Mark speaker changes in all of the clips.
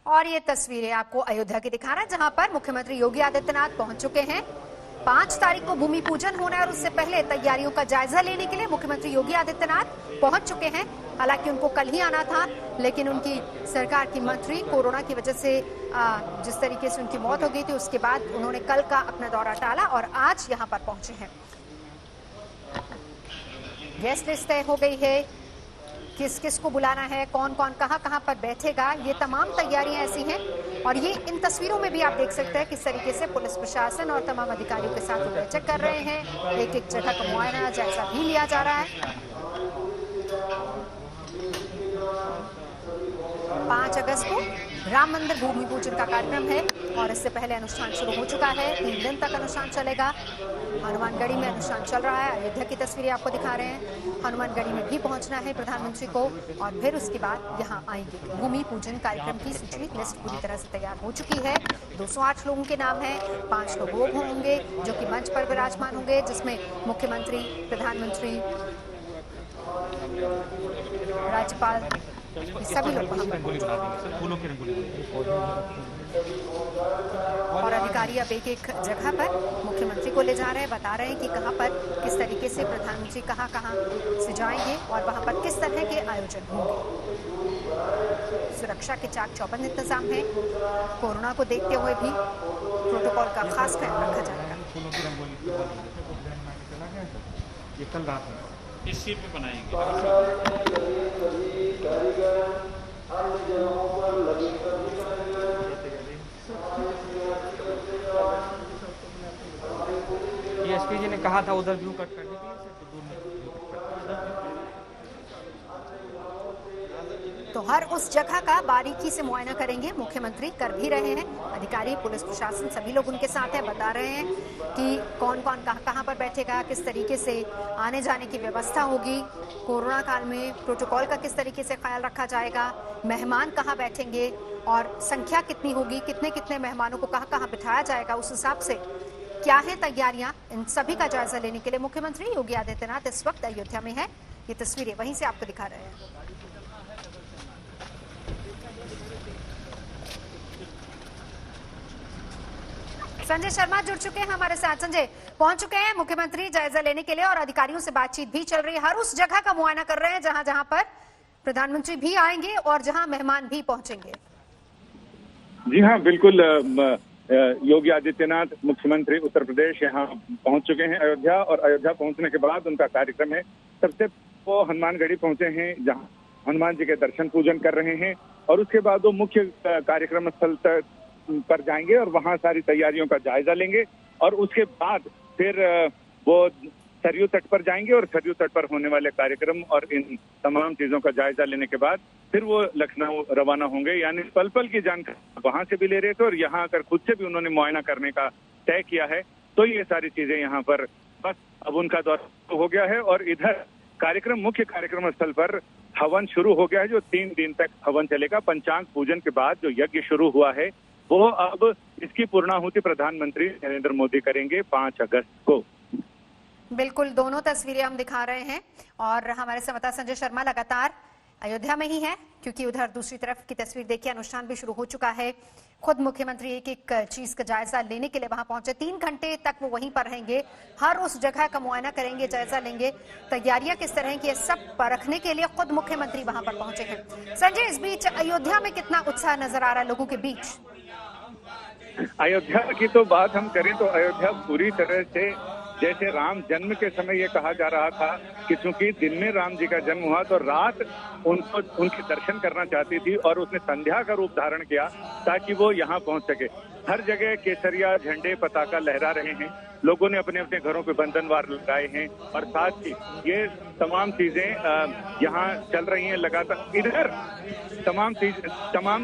Speaker 1: और ये तस्वीरें आपको अयोध्या की दिखा रहे हैं, जहां पर मुख्यमंत्री योगी आदित्यनाथ पहुंच चुके हैं। 5 तारीख को भूमि पूजन होना है और उससे पहले तैयारियों का जायजा लेने के लिए मुख्यमंत्री योगी आदित्यनाथ पहुंच चुके हैं। हालांकि उनको कल ही आना था, लेकिन उनकी सरकार की मंत्री कोरोना की वजह से जिस तरीके से उनकी मौत हो गई थी, उसके बाद उन्होंने कल का अपना दौरा टाला और आज यहां पर पहुंचे हैं। गेस्ट लिस्ट तय हो गई है, किस किस को बुलाना है, कौन कौन कहां पर बैठेगा, ये तमाम तैयारियां ऐसी हैं। और ये इन तस्वीरों में भी आप देख सकते हैं किस तरीके से पुलिस प्रशासन और तमाम अधिकारियों के साथ बैठक कर रहे हैं। एक एक जगह का मुआयना जायजा भी लिया जा रहा है। 5 अगस्त को राम मंदिर भूमि पूजन का कार्यक्रम है और इससे पहले अनुष्ठान शुरू हो चुका है। 3 दिन तक अनुष्ठान चलेगा। हनुमानगढ़ी में अनुष्ठान चल रहा है। अयोध्या की तस्वीरें आपको दिखा रहे हैं। हनुमानगढ़ी में भी पहुंचना है प्रधानमंत्री को और फिर उसके बाद यहां आएंगे। भूमि पूजन कार्यक्रम की सूचित लिस्ट पूरी तरह से तैयार हो चुकी है। 208 लोगों के नाम है। 5 लोग वो होंगे जो कि मंच पर विराजमान होंगे, जिसमें मुख्यमंत्री, प्रधानमंत्री, राज्यपाल, सभी लोग वहां और अधिकारी अब एक एक जगह पर मुख्यमंत्री को ले जा रहे हैं, बता रहे हैं कि कहां पर किस तरीके से प्रधानमंत्री कहां से जाएंगे और वहां पर किस तरह के आयोजन होंगे। सुरक्षा के चाक चौबंद इंतजाम है। कोरोना को देखते हुए भी प्रोटोकॉल का खास ख्याल रखा जाएगा।
Speaker 2: ये कल रात में
Speaker 3: इस सीट पे बनाएंगे।
Speaker 2: एसपी जी ने कहा था उधर व्यू कट करने के लिए, तो दूर में
Speaker 1: तो हर उस जगह का बारीकी से मुआयना करेंगे मुख्यमंत्री, कर भी रहे हैं। अधिकारी, पुलिस प्रशासन सभी लोग उनके साथ हैं, बता रहे हैं कि कौन कौन कहां पर बैठेगा, किस तरीके से आने जाने की व्यवस्था होगी, कोरोना काल में प्रोटोकॉल का किस तरीके से ख्याल रखा जाएगा, मेहमान कहां बैठेंगे और संख्या कितनी होगी, कितने कितने मेहमानों को कहां बिठाया जाएगा, उस हिसाब से क्या है तैयारियां, इन सभी का जायजा लेने के लिए मुख्यमंत्री योगी आदित्यनाथ इस वक्त अयोध्या में है। ये तस्वीरें वहीं से आपको दिखा रहे हैं। संजय शर्मा जुड़ चुके हैं हमारे साथ। संजय, पहुंच चुके हैं मुख्यमंत्री जायजा लेने के लिए और अधिकारियों से बातचीत भी चल रही है। हर उस जगह का मुआयना कर रहे हैं जहां जहां पर प्रधानमंत्री भी आएंगे और जहां मेहमान भी पहुंचेंगे।
Speaker 4: जी हाँ, बिल्कुल। योगी आदित्यनाथ मुख्यमंत्री उत्तर प्रदेश यहाँ पहुंच चुके हैं अयोध्या, और अयोध्या पहुंचने के बाद उनका कार्यक्रम है। सबसे वो हनुमानगढ़ी पहुंचे हैं, जहाँ हनुमान जी के दर्शन पूजन कर रहे हैं और उसके बाद वो मुख्य कार्यक्रम स्थल पर जाएंगे और वहां सारी तैयारियों का जायजा लेंगे और उसके बाद फिर वो सरयू तट पर जाएंगे और सरयू तट पर होने वाले कार्यक्रम और इन तमाम चीजों का जायजा लेने के बाद फिर वो लखनऊ रवाना होंगे। यानी पल पल की जानकारी वहां से भी ले रहे थे और यहाँ आकर खुद से भी उन्होंने मुआयना करने का तय किया है। तो ये सारी चीजें यहाँ पर बस अब उनका दौरा हो गया है और इधर कार्यक्रम, मुख्य कार्यक्रम स्थल पर हवन शुरू हो गया है, जो 3 दिन तक हवन चलेगा। पंचांग पूजन के बाद जो यज्ञ शुरू हुआ है वो अब इसकी पूर्णाहुति प्रधानमंत्री नरेंद्र मोदी करेंगे 5 अगस्त को।
Speaker 1: बिल्कुल, दोनों तस्वीरें हम दिखा रहे हैं और हमारे संवाददाता संजय शर्मा लगातार अयोध्या में ही है, क्योंकि उधर दूसरी तरफ की तस्वीर देखिए, अनुष्ठान भी शुरू हो चुका है। खुद मुख्यमंत्री एक एक चीज का जायजा लेने के लिए वहां पहुंचे। 3 घंटे तक वो वहीं पर रहेंगे, हर उस जगह का मुआयना करेंगे, जायजा लेंगे, तैयारियां किस तरह की है सब परखने के लिए खुद मुख्यमंत्री वहां पर पहुंचे हैं। संजय, इस बीच अयोध्या में कितना उत्साह नजर आ रहा है लोगों के बीच?
Speaker 4: अयोध्या की तो बात हम करें तो अयोध्या पूरी तरह से, जैसे राम जन्म के समय ये कहा जा रहा था कि चूंकि दिन में राम जी का जन्म हुआ तो रात उनको उनके दर्शन करना चाहती थी और उसने संध्या का रूप धारण किया ताकि वो यहाँ पहुंच सके। हर जगह केसरिया झंडे पताका लहरा रहे हैं, लोगों ने अपने अपने घरों पे बंधनवार लगाए हैं और साथ ही ये तमाम चीजें यहाँ चल रही हैं लगातार। इधर तमाम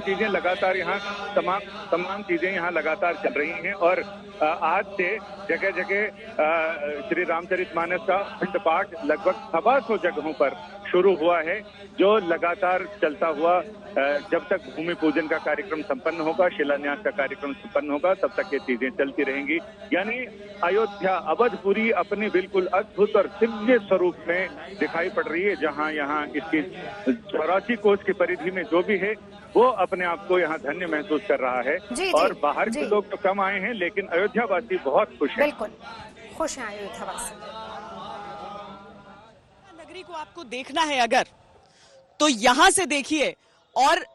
Speaker 4: चीजें लगातार यहाँ तमाम चीजें यहाँ लगातार चल रही हैं और आज से जगह जगह श्री रामचरितमानस का अखंड पाठ लगभग 125 जगहों पर शुरू हुआ है, जो लगातार चलता हुआ जब तक भूमि पूजन का कार्यक्रम संपन्न होगा, शिलान्यास का कार्यक्रम संपन्न होगा, तब तक ये चीजें चलती रहेंगी। यानी अयोध्या, अवधपुरी अपने बिल्कुल अद्भुत और दिव्य स्वरूप में दिखाई पड़ रही है, जहां यहाँ इसकी 84 कोस की परिधि में जो भी है वो अपने आप को यहाँ धन्य महसूस कर रहा है। और बाहर के लोग तो कम आए हैं, लेकिन अयोध्यावासी बहुत खुश हैं।
Speaker 1: बिल्कुल खुश हैं अयोध्यावासी।
Speaker 3: नगरी को आपको देखना है अगर, तो यहां से देखिए और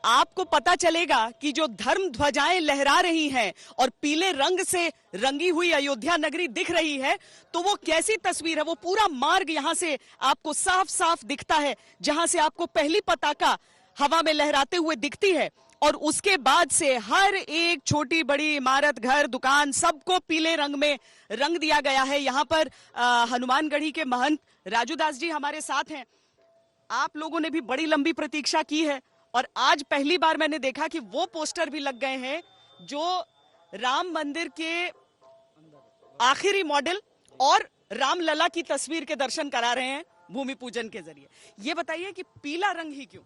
Speaker 3: आपको पता चलेगा कि जो धर्म ध्वजाएं लहरा रही हैं और पीले रंग से रंगी हुई अयोध्या नगरी दिख रही है, तो वो कैसी तस्वीर है। वो पूरा मार्ग यहां से आपको साफ साफ दिखता है, जहां से आपको पहली पताका हवा में लहराते हुए दिखती है, और उसके बाद से हर एक छोटी बड़ी इमारत, घर, दुकान, सबको पीले रंग में रंग दिया गया है। यहाँ पर हनुमानगढ़ी के महंत राजू दास जी हमारे साथ हैं। आप लोगों ने भी बड़ी लंबी प्रतीक्षा की है और आज पहली बार मैंने देखा कि वो पोस्टर भी लग गए हैं जो राम मंदिर के आखिरी मॉडल और रामलला की तस्वीर के दर्शन करा रहे हैं भूमि पूजन के जरिए। ये बताइए कि पीला रंग ही क्यों?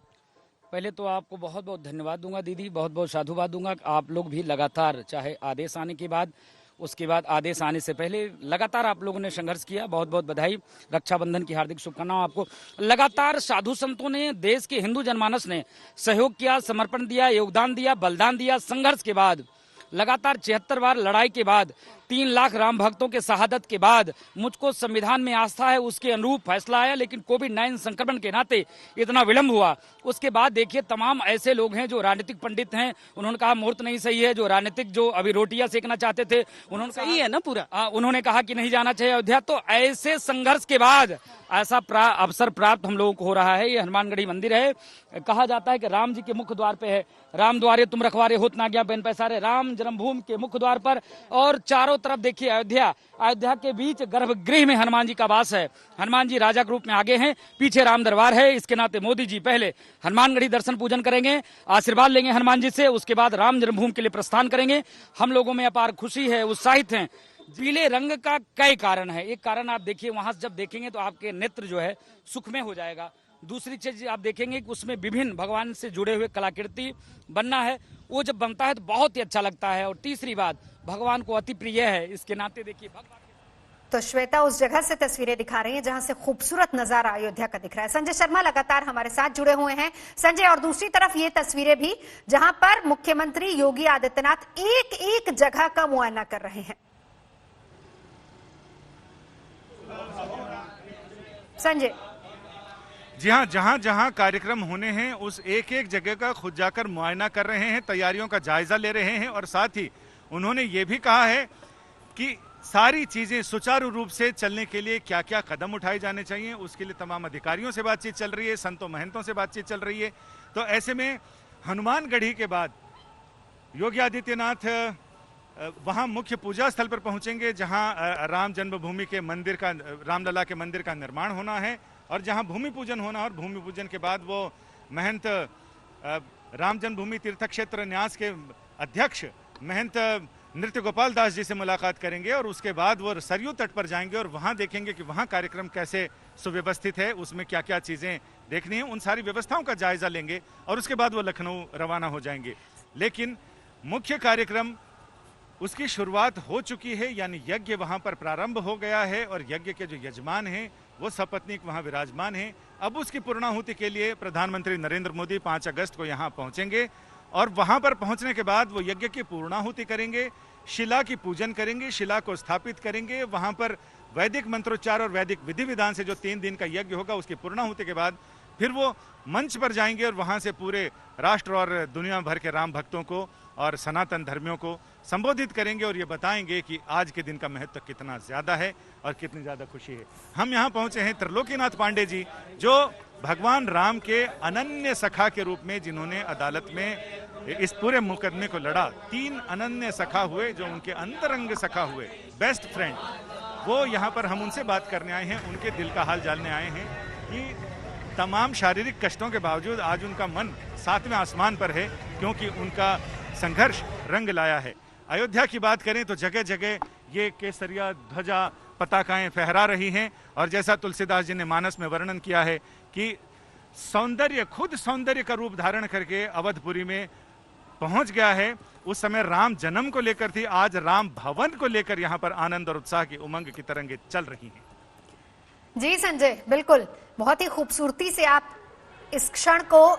Speaker 5: पहले तो आपको बहुत बहुत धन्यवाद दूंगा दीदी, बहुत बहुत साधुवाद दूंगा। आप लोग भी लगातार, चाहे आदेश आने के बाद, उसके बाद आदेश आने से पहले, लगातार आप लोगों ने संघर्ष किया। बहुत बहुत बधाई, रक्षाबंधन की हार्दिक शुभकामनाएं आपको। लगातार साधु संतों ने, देश के हिंदू जनमानस ने सहयोग किया, समर्पण दिया, योगदान दिया, बलिदान दिया। संघर्ष के बाद, लगातार 76 बार लड़ाई के बाद, 3 लाख राम भक्तों के शहादत के बाद मुझको संविधान में आस्था है, उसके अनुरूप फैसला आया। लेकिन कोविड-19 संक्रमण के नाते इतना विलंब हुआ। उसके बाद देखिए, तमाम ऐसे लोग हैं जो राजनीतिक पंडित हैं, उन्होंने कहा मुहूर्त नहीं सही है। जो राजनीतिक, जो अभी रोटियां सेकना चाहते थे, उन्होंने
Speaker 3: सही है ना पूरा,
Speaker 5: उन्होंने कहा कि नहीं जाना चाहिए अयोध्या। तो ऐसे संघर्ष के बाद ऐसा अवसर प्राप्त हम लोगों को हो रहा है। ये हनुमानगढ़ी मंदिर है, कहा जाता है कि राम जी के मुख्य द्वार पे है। राम द्वारे तुम रखवारे होत ना गया, बेन पैसारे। राम जन्मभूमि के मुख्य द्वार पर, और चारों तरफ देखिए अयोध्या के बीच गर्भगृह में हनुमान जी का वास है। हनुमान जी राजा के रूप में आगे हैं, पीछे राम दरबार है। इसके नाते मोदी जी पहले हनुमानगढ़ी दर्शन पूजन करेंगे, आशीर्वाद लेंगे हनुमान जी से, उसके बाद राम जन्मभूमि के लिए प्रस्थान करेंगे। हम लोगों में अपार खुशी है, उत्साहित हैं। पीले रंग का कई कारण है। एक कारण आप देखिए, वहां से जब देखेंगे तो आपके नेत्र जो है सुखमय हो जाएगा। दूसरी चीज आप देखेंगे कि उसमें विभिन्न भगवान से जुड़े हुए कलाकृति बनना है, वो जब बनता है तो बहुत ही अच्छा लगता है। और तीसरी बात, भगवान को अति प्रिय है, इसके नाते देखिए भगवान।
Speaker 1: तो श्वेता उस जगह से तस्वीरें दिखा रही हैं जहां से खूबसूरत नजारा अयोध्या का दिख रहा है। संजय शर्मा लगातार हमारे साथ जुड़े हुए हैं। संजय, और दूसरी तरफ ये तस्वीरें भी जहां पर मुख्यमंत्री योगी आदित्यनाथ एक एक जगह का मुआयना कर रहे हैं। संजय
Speaker 6: जी हाँ, जहां जहां कार्यक्रम होने हैं उस एक एक जगह का खुद जाकर मुआयना कर रहे हैं, तैयारियों का जायजा ले रहे हैं। और साथ ही उन्होंने ये भी कहा है कि सारी चीजें सुचारू रूप से चलने के लिए क्या क्या कदम उठाए जाने चाहिए, उसके लिए तमाम अधिकारियों से बातचीत चल रही है, संतों महंतों से बातचीत चल रही है। तो ऐसे में हनुमानगढ़ी के बाद योगी आदित्यनाथ वहां मुख्य पूजा स्थल पर पहुंचेंगे, जहां राम जन्मभूमि के मंदिर का, रामलला के मंदिर का निर्माण होना है और जहां भूमि पूजन होना है। और भूमि पूजन के बाद वो महंत राम जन्मभूमि तीर्थ क्षेत्र न्यास के अध्यक्ष महंत नृत्य गोपाल दास जी से मुलाकात करेंगे और उसके बाद वो सरयू तट पर जाएंगे और वहां देखेंगे कि वहां कार्यक्रम कैसे सुव्यवस्थित है, उसमें क्या क्या चीजें देखनी है, उन सारी व्यवस्थाओं का जायजा लेंगे और उसके बाद वो लखनऊ रवाना हो जाएंगे। लेकिन मुख्य कार्यक्रम, उसकी शुरुआत हो चुकी है, यानी यज्ञ वहां पर प्रारंभ हो गया है और यज्ञ के जो यजमान हैं वो सपत्नीक वहां विराजमान हैं। अब उसकी पूर्णाहुति के लिए प्रधानमंत्री नरेंद्र मोदी 5 अगस्त को यहां पहुंचेंगे और वहां पर पहुंचने के बाद वो यज्ञ की पूर्णाहुति करेंगे, शिला की पूजन करेंगे, शिला को स्थापित करेंगे। वहां पर वैदिक मंत्रोच्चार और वैदिक विधि विधान से जो 3 दिन का यज्ञ होगा, उसकी पूर्णाहुति के बाद फिर वो मंच पर जाएंगे और वहां से पूरे राष्ट्र और दुनिया भर के राम भक्तों को और सनातन धर्मियों को संबोधित करेंगे और ये बताएंगे कि आज के दिन का महत्व कितना ज्यादा है और कितनी ज्यादा खुशी है। हम यहाँ पहुंचे हैं त्रिलोकीनाथ पांडे जी, जो भगवान राम के अनन्य सखा के रूप में, जिन्होंने अदालत में इस पूरे मुकदमे को लड़ा। 3 अनन्य सखा हुए, जो उनके अंतरंग सखा हुए, बेस्ट फ्रेंड, वो यहाँ पर हम उनसे बात करने आए हैं, उनके दिल का हाल जानने आए हैं कि तमाम शारीरिक कष्टों के बावजूद आज उनका मन 7वें आसमान पर है, क्योंकि उनका संघर्ष रंग लाया है। अयोध्या की बात करें तो जगह जगह ये केसरिया ध्वजा पताकाएं फहरा रही हैं और जैसा तुलसीदास जी ने मानस में वर्णन किया है कि सौंदर्य, खुद सौंदर्य का रूप धारण करके अवधपुरी में पहुंच गया है। उस समय राम जन्म को लेकर थी, आज राम भवन को लेकर यहां पर आनंद और उत्साह की उमंग की तरंगे चल रही हैं।
Speaker 1: जी संजय, बिल्कुल बहुत ही खूबसूरती से आप इस क्षण को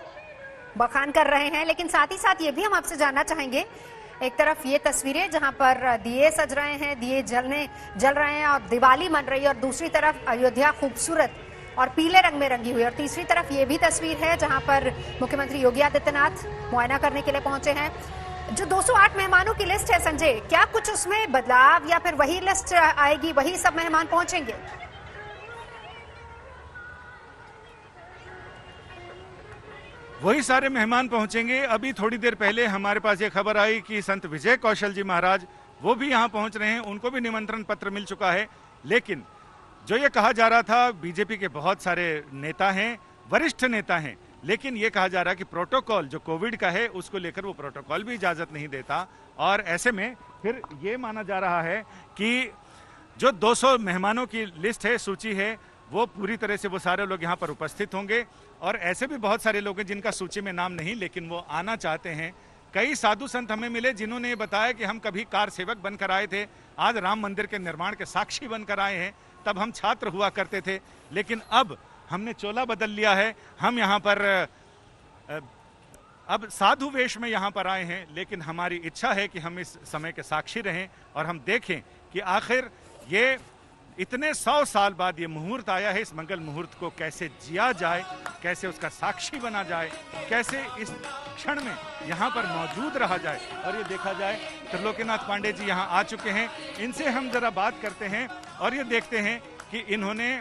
Speaker 1: बखान कर रहे हैं, लेकिन साथ ही साथ ये भी हम आपसे जानना चाहेंगे, एक तरफ ये तस्वीरें जहां पर दिए सज रहे हैं, दिए जल रहे हैं और दिवाली मन रही है, और दूसरी तरफ अयोध्या खूबसूरत और पीले रंग में रंगी हुई, और तीसरी तरफ ये भी तस्वीर है जहां पर मुख्यमंत्री योगी आदित्यनाथ मुआयना करने के लिए पहुंचे हैं। जो 208 मेहमानों की लिस्ट है संजय, क्या कुछ उसमें बदलाव या फिर वही लिस्ट आएगी, वही सब मेहमान पहुंचेंगे?
Speaker 6: वही सारे मेहमान पहुंचेंगे। अभी थोड़ी देर पहले हमारे पास ये खबर आई कि संत विजय कौशल जी महाराज वो भी यहां पहुंच रहे हैं, उनको भी निमंत्रण पत्र मिल चुका है। लेकिन जो ये कहा जा रहा था, बीजेपी के बहुत सारे नेता हैं, वरिष्ठ नेता हैं, लेकिन ये कहा जा रहा है कि प्रोटोकॉल जो कोविड का है उसको लेकर वो प्रोटोकॉल भी इजाजत नहीं देता, और ऐसे में फिर ये माना जा रहा है कि जो 200 मेहमानों की लिस्ट है, सूची है, वो पूरी तरह से वो सारे लोग यहाँ पर उपस्थित होंगे। और ऐसे भी बहुत सारे लोग हैं जिनका सूची में नाम नहीं, लेकिन वो आना चाहते हैं। कई साधु संत हमें मिले जिन्होंने ये बताया कि हम कभी कार सेवक बनकर आए थे, आज राम मंदिर के निर्माण के साक्षी बनकर आए हैं, तब हम छात्र हुआ करते थे, लेकिन अब हमने चोला बदल लिया है, हम यहाँ पर अब साधु वेश में यहाँ पर आए हैं। लेकिन हमारी इच्छा है कि हम इस समय के साक्षी रहें और हम देखें कि आखिर ये इतने 100 साल बाद ये मुहूर्त आया है, इस मंगल मुहूर्त को कैसे जिया जाए, कैसे उसका साक्षी बना जाए, कैसे इस क्षण में यहाँ पर मौजूद रहा जाए। और ये देखा जाए, त्रिलोकीनाथ पांडे जी यहाँ आ चुके हैं, इनसे हम जरा बात करते हैं और ये देखते हैं कि इन्होंने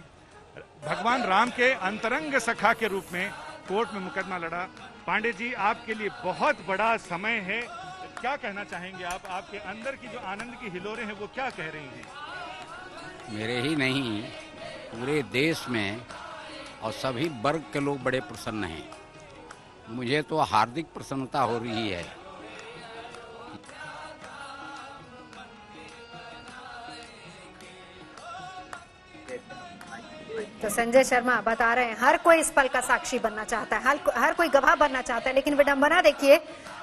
Speaker 6: भगवान राम के अंतरंग सखा के रूप में कोर्ट में मुकदमा लड़ा। पांडे जी, आपके लिए बहुत बड़ा समय है, क्या कहना चाहेंगे आप? आपके अंदर की जो आनंद की हिलोरें हैं वो क्या कह रही हैं?
Speaker 7: मेरे ही नहीं, पूरे देश में और सभी वर्ग के लोग बड़े प्रसन्न हैं। मुझे तो हार्दिक प्रसन्नता हो रही है।
Speaker 1: तो संजय शर्मा बता रहे हैं, हर कोई इस पल का साक्षी बनना चाहता है, हर कोई गवाह बनना चाहता है, लेकिन विडंबना देखिए,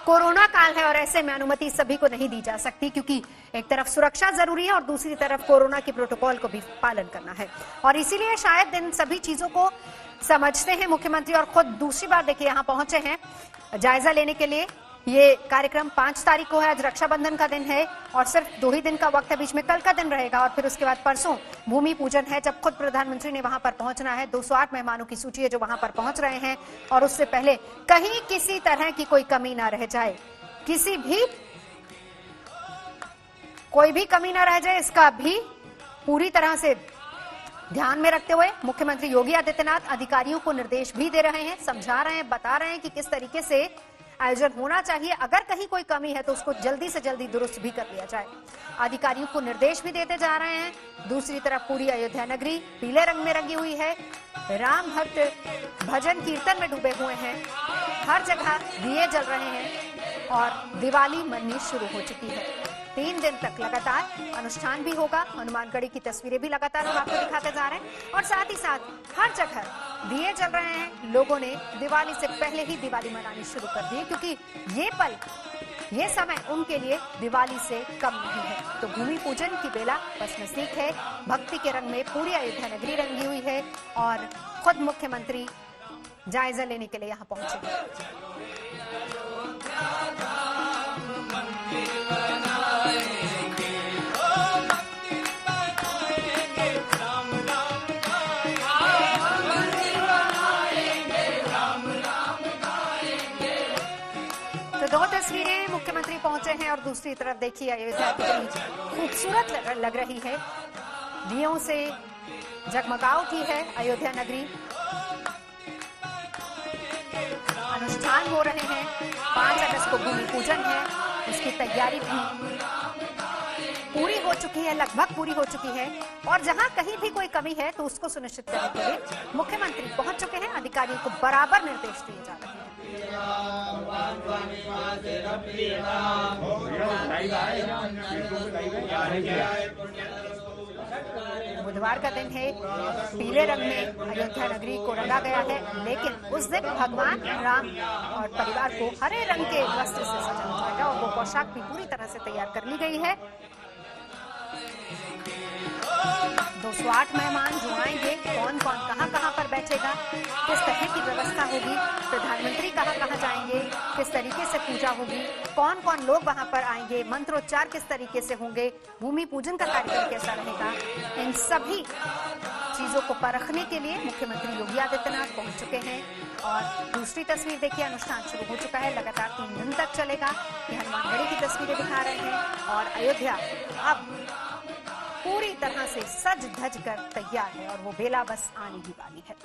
Speaker 1: कोरोना काल है और ऐसे में अनुमति सभी को नहीं दी जा सकती, क्योंकि एक तरफ सुरक्षा जरूरी है और दूसरी तरफ कोरोना के प्रोटोकॉल को भी पालन करना है। और इसीलिए शायद इन सभी चीजों को समझते हैं मुख्यमंत्री, और खुद दूसरी बार देखिए यहाँ पहुंचे हैं जायजा लेने के लिए। ये कार्यक्रम 5 तारीख को है, आज रक्षाबंधन का दिन है और सिर्फ 2 ही दिन का वक्त है, बीच में कल का दिन रहेगा और फिर उसके बाद परसों भूमि पूजन है, जब खुद प्रधानमंत्री ने वहां पर पहुंचना है। 208 मेहमानों की सूची है जो वहां पर पहुंच रहे हैं, और उससे पहले कहीं किसी तरह की कोई कमी ना रह जाए, कोई भी कमी ना रह जाए, इसका भी पूरी तरह से ध्यान में रखते हुए मुख्यमंत्री योगी आदित्यनाथ अधिकारियों को निर्देश भी दे रहे हैं, समझा रहे हैं, बता रहे हैं कि किस तरीके से आयोजन होना चाहिए। अगर कहीं कोई कमी है तो उसको जल्दी से जल्दी दुरुस्त भी कर लिया जाए। अधिकारियों को निर्देश भी देते जा रहे हैं। दूसरी तरफ पूरी अयोध्या नगरी पीले रंग में रंगी हुई है, राम भक्त भजन कीर्तन में डूबे हुए हैं, हर जगह दिए जल रहे हैं और दिवाली मननी शुरू हो चुकी है। 3 दिन तक लगातार अनुष्ठान भी होगा। हनुमानगढ़ी की तस्वीरें भी लगातार हम आपको दिखाते जा रहे हैं, और साथ ही साथ हर जगह दिए जल रहे हैं। लोगों ने दिवाली से पहले ही दिवाली मनानी शुरू कर दी, क्योंकि ये पल, ये समय उनके लिए दिवाली से कम नहीं है। तो भूमि पूजन की बेला बस नजदीक है, भक्ति के रंग में पूरी अयोध्या नगरी रंगी हुई है और खुद मुख्यमंत्री जायजा लेने के लिए यहाँ पहुंचे। दो तस्वीरें, मुख्यमंत्री पहुंचे हैं और दूसरी तरफ देखिए अयोध्या कितनी खूबसूरत लग रही है। दियों से जगमगा उठी है अयोध्या नगरी। अनुष्ठान हो रहे हैं, 5 अगस्त को भूमि पूजन है, उसकी तैयारी भी पूरी हो चुकी है, लगभग पूरी हो चुकी है। और जहां कहीं भी कोई कमी है तो उसको सुनिश्चित करने के लिए मुख्यमंत्री पहुंच चुके हैं। अधिकारियों को बराबर निर्देश दिए जा रहे हैं। बुधवार का दिन है, पीले रंग में अयोध्या नगरी को रंगा गया है, लेकिन उस दिन भगवान राम और परिवार को हरे रंग के वस्त्र से सजाया जाएगा और वो पोशाक भी पूरी तरह से तैयार कर ली गई है। 208 मेहमान जो आएंगे, कौन कौन कहां पर बैठेगा, किस तरह की व्यवस्था होगी, प्रधानमंत्री कहां जाएंगे, किस तरीके से पूजा होगी, कौन कौन लोग वहां पर आएंगे, मंत्रोच्चार किस तरीके से होंगे, भूमि पूजन का कार्यक्रम कैसा रहेगा, इन सभी चीजों को परखने के लिए मुख्यमंत्री योगी आदित्यनाथ पहुंच चुके हैं। और दूसरी तस्वीर देखिए, अनुष्ठान शुरू हो चुका है, लगातार 3 दिन तक चलेगा। ये हनुमानगढ़ी की तस्वीरें दिखा रहे हैं और अयोध्या अब पूरी तरह से सज धज कर तैयार है और वो बेला बस आने ही वाली है।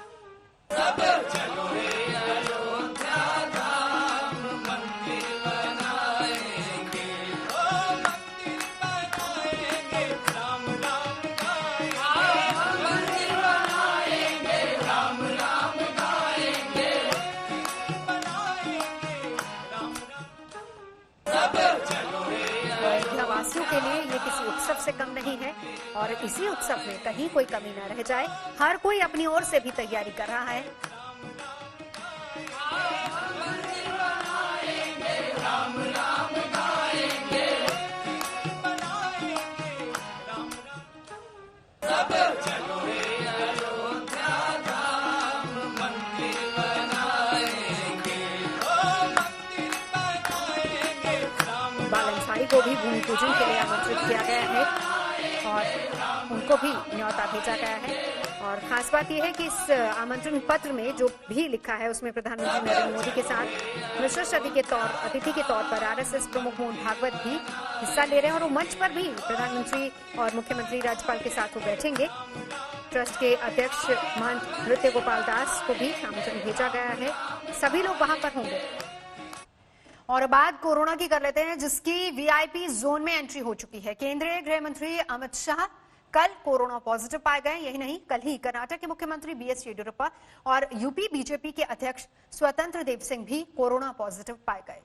Speaker 1: वासियों के लिए ये किसी उत्सव से कम नहीं है और इसी उत्सव में कहीं कोई कमी न रह जाए, हर कोई अपनी ओर से भी तैयारी कर रहा है। को भी भूमि पूजन के लिए आमंत्रित किया गया है और उनको भी न्योता भेजा गया है। और खास बात यह है कि इस आमंत्रण पत्र में जो भी लिखा है उसमें प्रधानमंत्री नरेंद्र मोदी के साथ विशिष्ट अतिथि के तौर पर आरएसएस प्रमुख मोहन भागवत भी हिस्सा ले रहे हैं और वो मंच पर भी प्रधानमंत्री और मुख्यमंत्री राज्यपाल के साथ वो बैठेंगे। ट्रस्ट के अध्यक्ष महंत नृत्य गोपाल दास को भी आमंत्रण भेजा गया है, सभी लोग वहां पर होंगे। और बात कोरोना की कर लेते हैं, जिसकी वीआईपी जोन में एंट्री हो चुकी है। केंद्रीय गृह मंत्री अमित शाह कल कोरोना पॉजिटिव पाए गए। यही नहीं, कल ही कर्नाटक के मुख्यमंत्री बीएस येडियुरप्पा और यूपी बीजेपी के अध्यक्ष स्वतंत्र देव सिंह भी कोरोना पॉजिटिव पाए गए।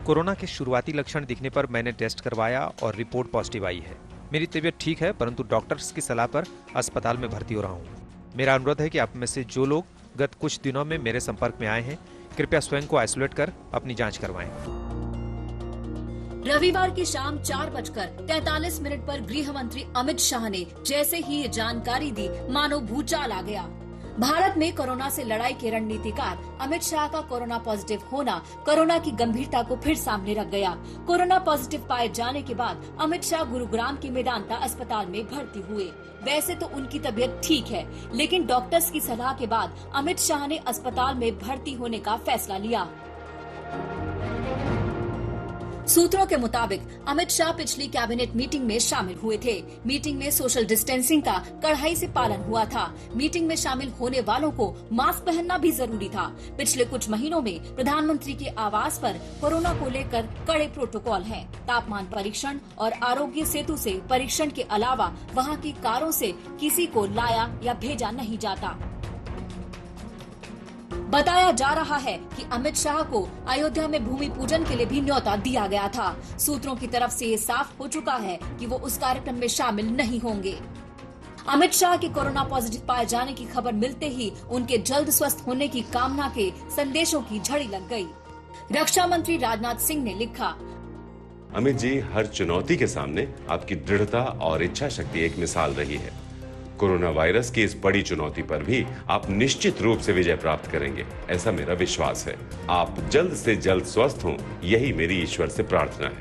Speaker 8: कोरोना के शुरुआती लक्षण दिखने पर मैंने टेस्ट करवाया और रिपोर्ट पॉजिटिव आई है। मेरी तबीयत ठीक है, परंतु डॉक्टर्स की सलाह पर अस्पताल में भर्ती हो रहा हूँ। मेरा अनुरोध है कि आप में से जो लोग गत कुछ दिनों में मेरे संपर्क में आए हैं, कृपया स्वयं को आइसोलेट कर अपनी जांच करवाएं।
Speaker 9: रविवार की शाम 4:43 पर गृह मंत्री अमित शाह ने जैसे ही ये जानकारी दी, मानो भूचाल आ गया। भारत में कोरोना से लड़ाई के रणनीतिकार अमित शाह का कोरोना पॉजिटिव होना कोरोना की गंभीरता को फिर सामने रख गया। कोरोना पॉजिटिव पाए जाने के बाद अमित शाह गुरुग्राम के मेदांता अस्पताल में भर्ती हुए। वैसे तो उनकी तबीयत ठीक है, लेकिन डॉक्टर्स की सलाह के बाद अमित शाह ने अस्पताल में भर्ती होने का फैसला लिया। सूत्रों के मुताबिक अमित शाह पिछली कैबिनेट मीटिंग में शामिल हुए थे। मीटिंग में सोशल डिस्टेंसिंग का कड़ाई से पालन हुआ था। मीटिंग में शामिल होने वालों को मास्क पहनना भी जरूरी था। पिछले कुछ महीनों में प्रधानमंत्री के आवास पर कोरोना को लेकर कड़े प्रोटोकॉल हैं। तापमान परीक्षण और आरोग्य सेतु से परीक्षण के अलावा वहां की कारों से किसी को लाया या भेजा नहीं जाता। बताया जा रहा है कि अमित शाह को अयोध्या में भूमि पूजन के लिए भी न्योता दिया गया था। सूत्रों की तरफ से ये साफ हो चुका है कि वो उस कार्यक्रम में शामिल नहीं होंगे। अमित शाह के कोरोना पॉजिटिव पाए जाने की खबर मिलते ही उनके जल्द स्वस्थ होने की कामना के संदेशों की झड़ी लग गई। रक्षा मंत्री राजनाथ सिंह ने लिखा,
Speaker 10: अमित जी, हर चुनौती के सामने आपकी दृढ़ता और इच्छा शक्ति एक मिसाल रही है। कोरोना वायरस की इस बड़ी चुनौती पर भी आप निश्चित रूप से विजय प्राप्त करेंगे, ऐसा मेरा विश्वास है। आप जल्द से जल्द स्वस्थ हों, यही मेरी ईश्वर से प्रार्थना है।